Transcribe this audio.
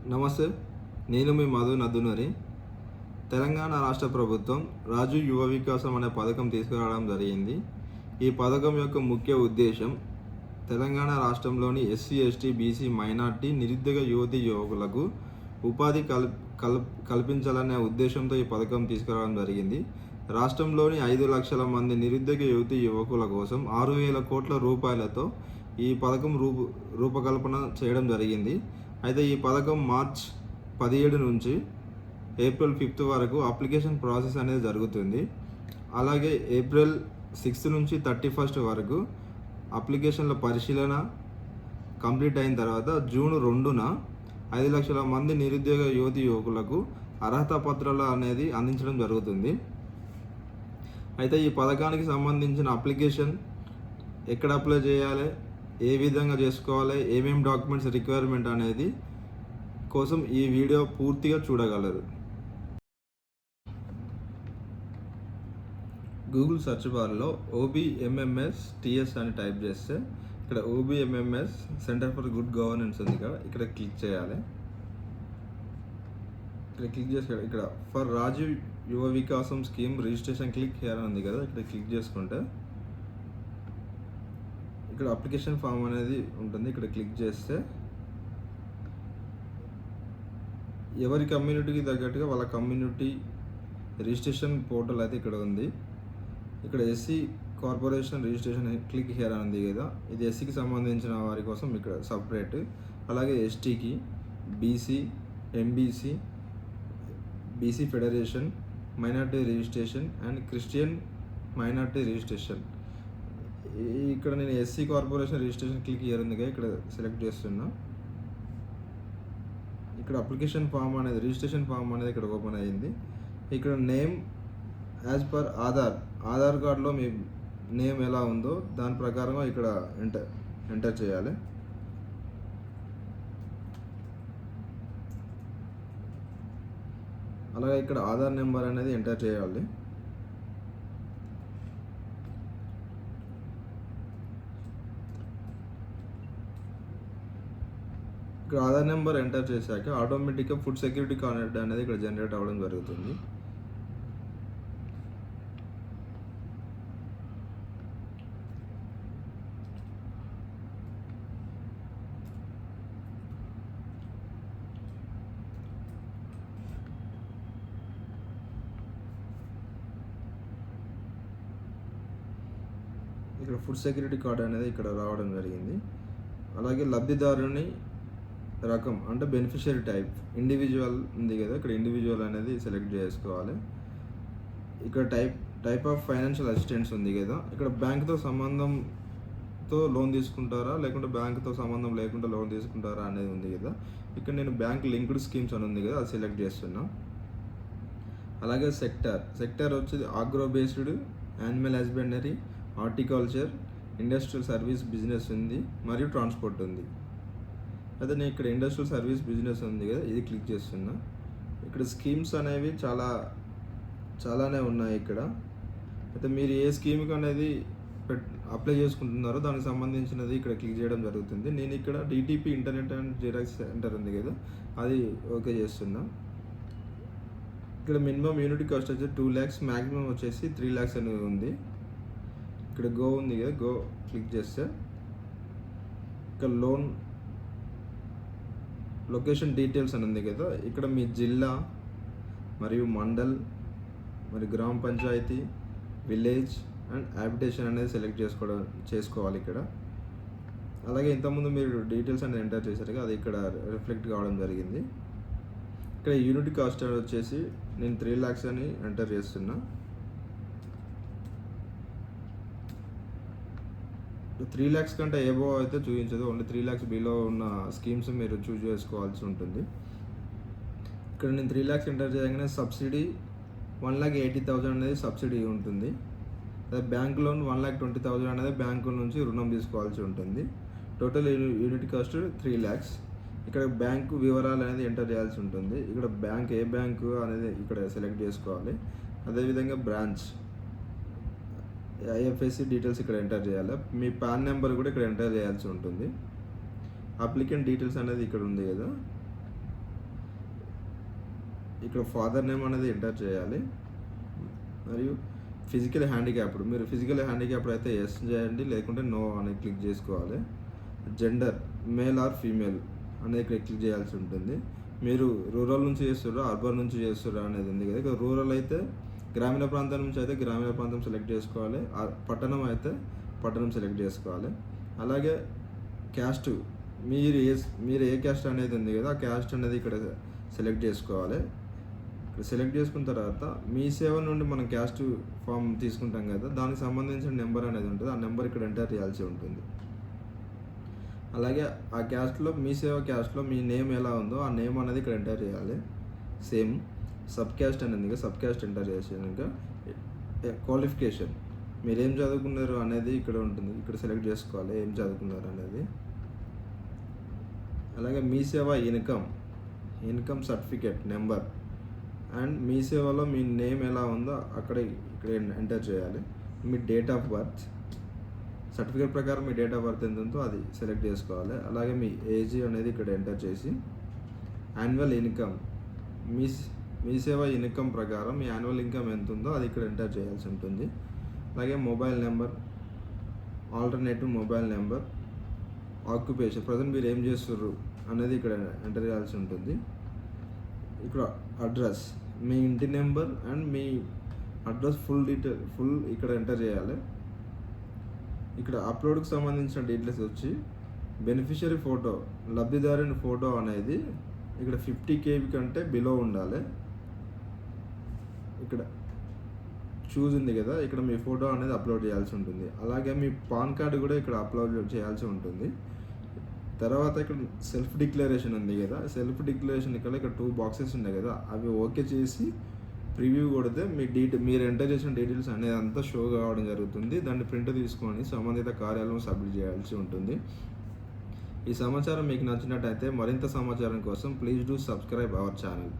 నమస్తే, నేను మీ మధు నదునరి. తెలంగాణ రాష్ట్ర ప్రభుత్వం రాజు యువ వికాసం అనే పథకం తీసుకురావడం జరిగింది. ఈ పథకం యొక్క ముఖ్య ఉద్దేశం తెలంగాణ రాష్ట్రంలోని ఎస్సీ, ఎస్టీ, బీసీ, మైనార్టీ, నిరుద్యోగ యువతి యువకులకు ఉపాధి కల్పించాలనే ఉద్దేశంతో ఈ పథకం తీసుకురావడం జరిగింది. రాష్ట్రంలోని 5 లక్షల మంది నిరుద్యోగ యువతి యువకుల కోసం 6,000 కోట్ల రూపాయలతో ఈ పథకం రూపకల్పన చేయడం జరిగింది. అయితే ఈ పథకం మార్చ్ 17 నుంచి ఏప్రిల్ 5 వరకు అప్లికేషన్ ప్రాసెస్ అనేది జరుగుతుంది. అలాగే ఏప్రిల్ 6 నుంచి 31 వరకు అప్లికేషన్ల పరిశీలన కంప్లీట్ అయిన తర్వాత జూన్ 2న 5 లక్షల మంది నిరుద్యోగ యువతి యువకులకు అర్హత పత్రాలు అనేది అందించడం జరుగుతుంది. అయితే ఈ పథకానికి సంబంధించిన అప్లికేషన్ ఎక్కడ అప్లై చేయాలి, ఏ విధంగా చేసుకోవాలి, ఏమేమి డాక్యుమెంట్స్ రిక్వైర్మెంట్ అనేది కోసం ఈ వీడియో పూర్తిగా చూడగలరు. గూగుల్ సెర్చ్ బార్లో OBMMS-TS అని టైప్ చేస్తే ఇక్కడ OBMMS centre for good governance ఉంది కదా, ఇక్కడ క్లిక్ చేయాలి. ఇక్కడ క్లిక్ చేసి ఇక్కడ ఫర్ రాజీవ్ యువ వికాసం స్కీమ్ రిజిస్ట్రేషన్ క్లిక్ హియర్ ఉంది కదా, ఇక్కడ క్లిక్ చేసుకుంటే ఇక్కడ అప్లికేషన్ ఫామ్ అనేది ఉంటుంది. ఇక్కడ క్లిక్ చేస్తే ఎవరి కమ్యూనిటీకి తగ్గట్టుగా వాళ్ళ కమ్యూనిటీ రిజిస్ట్రేషన్ పోర్టల్ అయితే ఇక్కడ ఉంది. ఇక్కడ SC corporation registration click here అని ఉంది కదా, ఇది ఎస్సీకి సంబంధించిన వారి కోసం ఇక్కడ సపరేట్. అలాగే ఎస్టీకి, BC, MBC, BC federation, minority registration and Christian minority registration. ఇక్కడ నేను SC corporation registration click here ఉంది కదా, ఇక్కడ సెలెక్ట్ చేస్తున్నా. ఇక్కడ అప్లికేషన్ ఫామ్ అనేది, రిజిస్ట్రేషన్ ఫామ్ అనేది ఇక్కడ ఓపెన్ అయ్యింది. ఇక్కడ నేమ్ యాజ్ పర్ ఆధార్ కార్డులో మీ నేమ్ ఎలా ఉందో దాని ప్రకారంగా ఇక్కడ ఎంటర్ చేయాలి. అలాగే ఇక్కడ ఆధార్ నెంబర్ అనేది ఎంటర్ చేయాలి. ఇక్కడ ఆధార్ నెంబర్ ఎంటర్ చేశాక ఆటోమేటిక్గా ఫుడ్ సెక్యూరిటీ కార్డ్ అనేది ఇక్కడ జనరేట్ అవ్వడం జరుగుతుంది. ఇక్కడ ఫుడ్ సెక్యూరిటీ కార్డ్ అనేది ఇక్కడ రావడం జరిగింది. అలాగే లబ్ధిదారుని రకం అంటే బెనిఫిషియరీ టైప్ ఇండివిజువల్ ఉంది కదా, ఇక్కడ ఇండివిజువల్ అనేది సెలెక్ట్ చేసుకోవాలి. ఇక్కడ టైప్ ఆఫ్ ఫైనాన్షియల్ అసిస్టెన్స్ ఉంది కదా, ఇక్కడ బ్యాంక్తో సంబంధంతో లోన్ తీసుకుంటారా లేకుంటే బ్యాంక్తో సంబంధం లేకుండా లోన్ తీసుకుంటారా అనేది ఉంది కదా, ఇక్కడ నేను బ్యాంక్ లింక్డ్ స్కీమ్స్ అని ఉంది కదా, అది సెలెక్ట్ చేస్తున్నా. అలాగే సెక్టర్ వచ్చేది agro based, animal husbandry, horticulture, industrial service business ఉంది మరియు ట్రాన్స్పోర్ట్ ఉంది. అయితే నేను ఇక్కడ ఇండస్ట్రియల్ సర్వీస్ బిజినెస్ ఉంది కదా, ఇది క్లిక్ చేస్తున్నా. ఇక్కడ స్కీమ్స్ అనేవి చాలానే ఉన్నాయి ఇక్కడ. అయితే మీరు ఏ స్కీమ్కి అనేది అప్లై చేసుకుంటున్నారో దానికి సంబంధించినది ఇక్కడ క్లిక్ చేయడం జరుగుతుంది. నేను ఇక్కడ DTP internet and xerox centre ఉంది కదా, అది ఓకే చేస్తున్నా. ఇక్కడ మినిమం యూనిట్ కాస్ట్ వచ్చి 2 lakhs, మ్యాక్సిమం వచ్చేసి 3 lakhs అనేది ఉంది. ఇక్కడ గో ఉంది కదా, గో క్లిక్ చేస్తే ఇక్కడ లోన్ లొకేషన్ డీటెయిల్స్ అని ఉంది కదా, ఇక్కడ మీ జిల్లా మరియు మండల్ మరి గ్రామ పంచాయతీ, విలేజ్ అండ్ హ్యాబిటేషన్ అనేది సెలెక్ట్ చేసుకోవాలి ఇక్కడ. అలాగే ఇంతకుముందు మీరు డీటెయిల్స్ అనేది ఎంటర్ చేశారు కదా, అది ఇక్కడ రిఫ్లెక్ట్ కావడం జరిగింది. ఇక్కడ యూనిట్ కాస్ట్ వచ్చేసి నేను 3 lakhs అని ఎంటర్ చేస్తున్నా. 3 lakhs కంటే ఏబో అయితే చూపించదు, ఓన్లీ 3 lakhs బిలో ఉన్న స్కీమ్స్ మీరు చూస్ చేసుకోవాల్సి ఉంటుంది. ఇక్కడ నేను 3 lakhs ఎంటర్ చేయగానే సబ్సిడీ 1,80,000 అనేది సబ్సిడీ ఉంటుంది. అదే బ్యాంక్ లోన్ 1,20,000 అనేది బ్యాంకు నుంచి రుణం తీసుకోవాల్సి ఉంటుంది. Total unit cost 3 lakhs. ఇక్కడ బ్యాంకు వివరాలు అనేది ఎంటర్ చేయాల్సి ఉంటుంది. ఇక్కడ బ్యాంక్ ఏ బ్యాంకు అనేది ఇక్కడ సెలెక్ట్ చేసుకోవాలి. అదేవిధంగా బ్రాంచ్ IFSC డీటెయిల్స్ ఇక్కడ ఎంటర్ చేయాలి. మీ పాన్ నెంబర్ కూడా ఇక్కడ ఎంటర్ చేయాల్సి ఉంటుంది. అప్లికెంట్ డీటెయిల్స్ అనేది ఇక్కడ ఉంది కదా, ఇక్కడ ఫాదర్ నేమ్ అనేది ఎంటర్ చేయాలి. మరియు ఫిజికల్ హ్యాండిక్యాప్డ్, మీరు ఫిజికల్ హ్యాండిక్యాప్డ్ అయితే ఎస్ చేయండి, లేకుంటే నో అని క్లిక్ చేసుకోవాలి. జెండర్ మేల్ ఆర్ ఫీమేల్ అనేది ఇక్కడ క్లిక్ చేయాల్సి ఉంటుంది. మీరు రూరల్ నుంచి చేస్తుర్రా అర్బన్ నుంచి చేస్తుర్రా అనేది ఉంది కదా. ఇక్కడ రూరల్ అయితే గ్రామీణ ప్రాంతం నుంచి అయితే గ్రామీణ ప్రాంతం సెలెక్ట్ చేసుకోవాలి, పట్టణం అయితే పట్టణం సెలెక్ట్ చేసుకోవాలి. అలాగే క్యాస్ట్, మీరు ఏ క్యాస్ట్ అనేది ఉంది కదా, ఆ క్యాస్ట్ అనేది ఇక్కడ సెలెక్ట్ చేసుకోవాలి. ఇక్కడ సెలెక్ట్ చేసుకున్న తర్వాత మీ సేవ నుండి మనం క్యాస్ట్ ఫామ్ తీసుకుంటాం కదా, దానికి సంబంధించిన నెంబర్ అనేది ఉంటుంది, ఆ నెంబర్ ఇక్కడ ఎంటర్ చేయాల్సి ఉంటుంది. అలాగే ఆ క్యాస్ట్లో మీ సేవ క్యాస్ట్లో మీ నేమ్ ఎలా ఉందో ఆ నేమ్ అనేది ఇక్కడ ఎంటర్ చేయాలి. సేమ్ సబ్ క్యాస్ట్ అనేది ఇంకా సబ్ క్యాస్ట్ ఎంటర్ చేసాక క్వాలిఫికేషన్, మీరు ఏం చదువుకున్నారు అనేది ఇక్కడ ఉంటుంది, ఇక్కడ సెలెక్ట్ చేసుకోవాలి ఏం చదువుకున్నారు అనేది. అలాగే మీ సేవ ఇన్కమ్ సర్టిఫికేట్ నెంబర్ అండ్ మీ సేవలో మీ నేమ్ ఎలా ఉందో ఇక్కడ ఎంటర్ చేయాలి. మీ డేట్ ఆఫ్ బర్త్, సర్టిఫికేట్ ప్రకారం మీ డేట్ ఆఫ్ బర్త్ ఎంత ఉందో అది సెలెక్ట్ చేసుకోవాలి. అలాగే మీ ఏజ్ అనేది ఇక్కడ ఎంటర్ చేసి యాన్యువల్ ఇన్కమ్, మీ సేవ ఇన్కమ్ ప్రకారం మీ యాన్యువల్ ఇన్కమ్ ఎంత ఉందో అది ఇక్కడ ఎంటర్ చేయాల్సి ఉంటుంది. అలాగే mobile number, alternative mobile number, occupation, present మీరు ఏం చేస్తుర్రు అనేది ఇక్కడ ఎంటర్ చేయాల్సి ఉంటుంది. ఇక్కడ అడ్రస్, మీ ఇంటి number and me address full ఇక్కడ ఎంటర్ చేయాలి. ఇక్కడ అప్లోడ్కి సంబంధించిన డీటెయిల్స్ వచ్చి బెనిఫిషియరీ ఫోటో, లబ్ధిదారుని ఫోటో అనేది ఇక్కడ 50 KB కంటే బిలో ఉండాలి. ఇక్కడ చూజ్ ఉంది కదా, ఇక్కడ మీ ఫోటో అనేది అప్లోడ్ చేయాల్సి ఉంటుంది. అలాగే మీ పాన్ కార్డు కూడా ఇక్కడ అప్లోడ్ చేయాల్సి ఉంటుంది. తర్వాత ఇక్కడ సెల్ఫ్ డిక్లరేషన్ ఉంది కదా, సెల్ఫ్ డిక్లరేషన్ ఇక్కడ 2 బాక్సెస్ ఉన్నాయి కదా, అవి ఓకే చేసి ప్రివ్యూ కొడితే మీరు ఎంటర్ చేసిన డీటెయిల్స్ అనేది అంతా షో కావడం జరుగుతుంది. దాన్ని ప్రింట్ తీసుకొని సంబంధిత కార్యాలయం సబ్మిట్ చేయాల్సి ఉంటుంది. ఈ సమాచారం మీకు నచ్చినట్టయితే మరింత సమాచారం కోసం please do subscribe our channel.